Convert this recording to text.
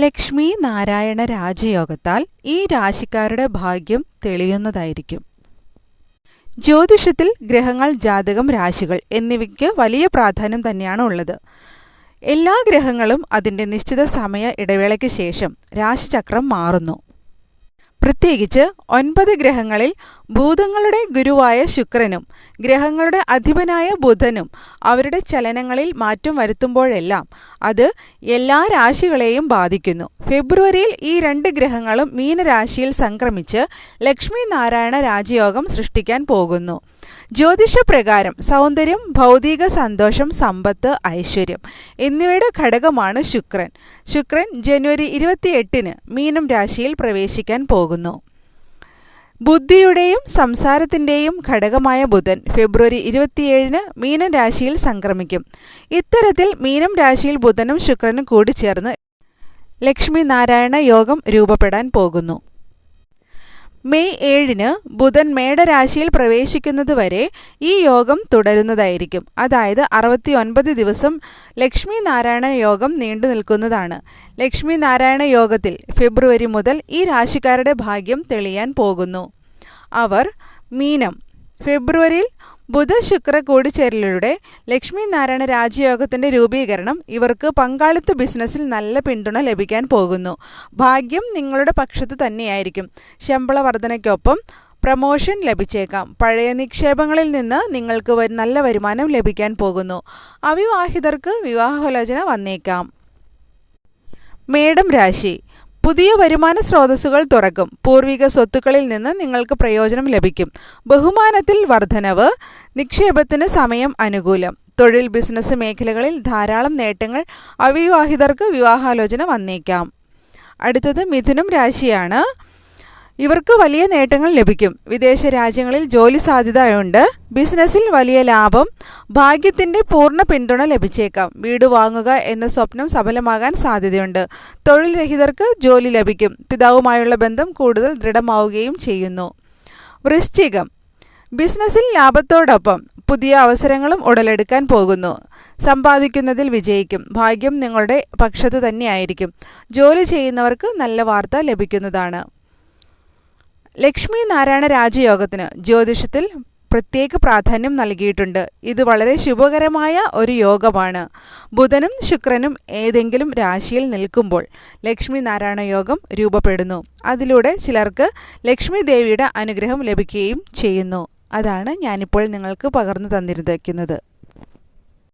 ലക്ഷ്മി നാരായണ രാജയോഗത്താൽ ഈ രാശിക്കാരുടെ ഭാഗ്യം തെളിയുന്നതായിരിക്കും. ജ്യോതിഷത്തിൽ ഗ്രഹങ്ങൾ, ജാതകം, രാശികൾ എന്നിവയ്ക്ക് വലിയ പ്രാധാന്യം തന്നെയാണ് ഉള്ളത്. എല്ലാ ഗ്രഹങ്ങളും അതിൻ്റെ നിശ്ചിത സമയ ഇടവേളയ്ക്ക് ശേഷം രാശിചക്രം മാറുന്നു. പ്രത്യേകിച്ച് 9 ഗ്രഹങ്ങളിൽ ഭൂതങ്ങളുടെ ഗുരുവായ ശുക്രനും ഗ്രഹങ്ങളുടെ അധിപനായ ബുധനും അവരുടെ ചലനങ്ങളിൽ മാറ്റം വരുത്തുമ്പോഴെല്ലാം അത് എല്ലാ രാശികളെയും ബാധിക്കുന്നു. ഫെബ്രുവരിയിൽ ഈ 2 ഗ്രഹങ്ങളും മീനരാശിയിൽ സംക്രമിച്ച് ലക്ഷ്മി നാരായണ രാജയോഗം സൃഷ്ടിക്കാൻ പോകുന്നു. ജ്യോതിഷപ്രകാരം സൗന്ദര്യം, ഭൗതിക സന്തോഷം, സമ്പത്ത്, ഐശ്വര്യം എന്നിവയുടെ ഘടകമാണ് ശുക്രൻ. ശുക്രൻ ജനുവരി 28-ന് മീനം രാശിയിൽ പ്രവേശിക്കാൻ പോകുന്നു. ബുദ്ധിയുടെയും സംസാരത്തിൻ്റെയും ഘടകമായ ബുധൻ ഫെബ്രുവരി 27-ന് മീനം രാശിയിൽ സംക്രമിക്കും. ഇത്തരത്തിൽ മീനം രാശിയിൽ ബുധനും ശുക്രനും കൂടിച്ചേർന്ന് ലക്ഷ്മി നാരായണ യോഗം രൂപപ്പെടാൻ പോകുന്നു. മെയ് 7-ന് ബുധൻ മേടരാശിയിൽ പ്രവേശിക്കുന്നതുവരെ ഈ യോഗം തുടരുന്നതായിരിക്കും. അതായത് 69 ദിവസം ലക്ഷ്മി നാരായണ യോഗം നീണ്ടു നിൽക്കുന്നതാണ്. ലക്ഷ്മി നാരായണ യോഗത്തിൽ ഫെബ്രുവരി മുതൽ ഈ രാശിക്കാരുടെ ഭാഗ്യം തെളിയാൻ പോകുന്നു. അവർ മീനം. ഫെബ്രുവരിയിൽ ബുധ ശുക്ര കൂടിച്ചേരലിലൂടെ ലക്ഷ്മി നാരായണ രാജയോഗത്തിൻ്റെ രൂപീകരണം ഇവർക്ക് പങ്കാളിത്ത ബിസിനസ്സിൽ നല്ല പിന്തുണ ലഭിക്കാൻ പോകുന്നു. ഭാഗ്യം നിങ്ങളുടെ പക്ഷത്ത് തന്നെയായിരിക്കും. ശമ്പള വർധനയ്ക്കൊപ്പം പ്രമോഷൻ ലഭിച്ചേക്കാം. പഴയ നിക്ഷേപങ്ങളിൽ നിന്ന് നിങ്ങൾക്ക് നല്ല വരുമാനം ലഭിക്കാൻ പോകുന്നു. അവിവാഹിതർക്ക് വിവാഹാലോചന വന്നേക്കാം. മേടം രാശി. പുതിയ വരുമാന സ്രോതസ്സുകൾ തുറക്കും. പൂർവിക സ്വത്തുക്കളിൽ നിന്ന് നിങ്ങൾക്ക് പ്രയോജനം ലഭിക്കും. ബഹുമാനത്തിൽ വർധനവ്. നിക്ഷേപത്തിന് സമയം അനുകൂലം. തൊഴിൽ, ബിസിനസ് മേഖലകളിൽ ധാരാളം നേട്ടങ്ങൾ. അവിവാഹിതർക്ക് വിവാഹാലോചന വന്നേക്കാം. അടുത്തത് മിഥുനം രാശിയാണ്. ഇവർക്ക് വലിയ നേട്ടങ്ങൾ ലഭിക്കും. വിദേശ രാജ്യങ്ങളിൽ ജോലി സാധ്യതയുണ്ട്. ബിസിനസ്സിൽ വലിയ ലാഭം. ഭാഗ്യത്തിൻ്റെ പൂർണ്ണ പിന്തുണ ലഭിച്ചേക്കാം. വീട് വാങ്ങുക എന്ന സ്വപ്നം സഫലമാകാൻ സാധ്യതയുണ്ട്. തൊഴിൽ രഹിതർക്ക് ജോലി ലഭിക്കും. പിതാവുമായുള്ള ബന്ധം കൂടുതൽ ദൃഢമാവുകയും ചെയ്യുന്നു. വൃശ്ചികം. ബിസിനസ്സിൽ ലാഭത്തോടൊപ്പം പുതിയ അവസരങ്ങളും ഉടലെടുക്കാൻ പോകുന്നു. സമ്പാദിക്കുന്നതിൽ വിജയിക്കും. ഭാഗ്യം നിങ്ങളുടെ പക്ഷത്ത് തന്നെയായിരിക്കും. ജോലി ചെയ്യുന്നവർക്ക് നല്ല വാർത്ത ലഭിക്കുന്നതാണ്. ലക്ഷ്മി നാരായണ രാജയോഗത്തിന് ജ്യോതിഷത്തിൽ പ്രത്യേക പ്രാധാന്യം നൽകിയിട്ടുണ്ട്. ഇത് വളരെ ശുഭകരമായ ഒരു യോഗമാണ്. ബുധനും ശുക്രനും ഏതെങ്കിലും രാശിയിൽ നിൽക്കുമ്പോൾ ലക്ഷ്മി നാരായണ യോഗം രൂപപ്പെടുന്നു. അതിലൂടെ ചിലർക്ക് ലക്ഷ്മി ദേവിയുടെ അനുഗ്രഹം ലഭിക്കുകയും ചെയ്യുന്നു. അതാണ് ഞാനിപ്പോൾ നിങ്ങൾക്ക് പകർന്നു തന്നിരിക്കുന്നത്.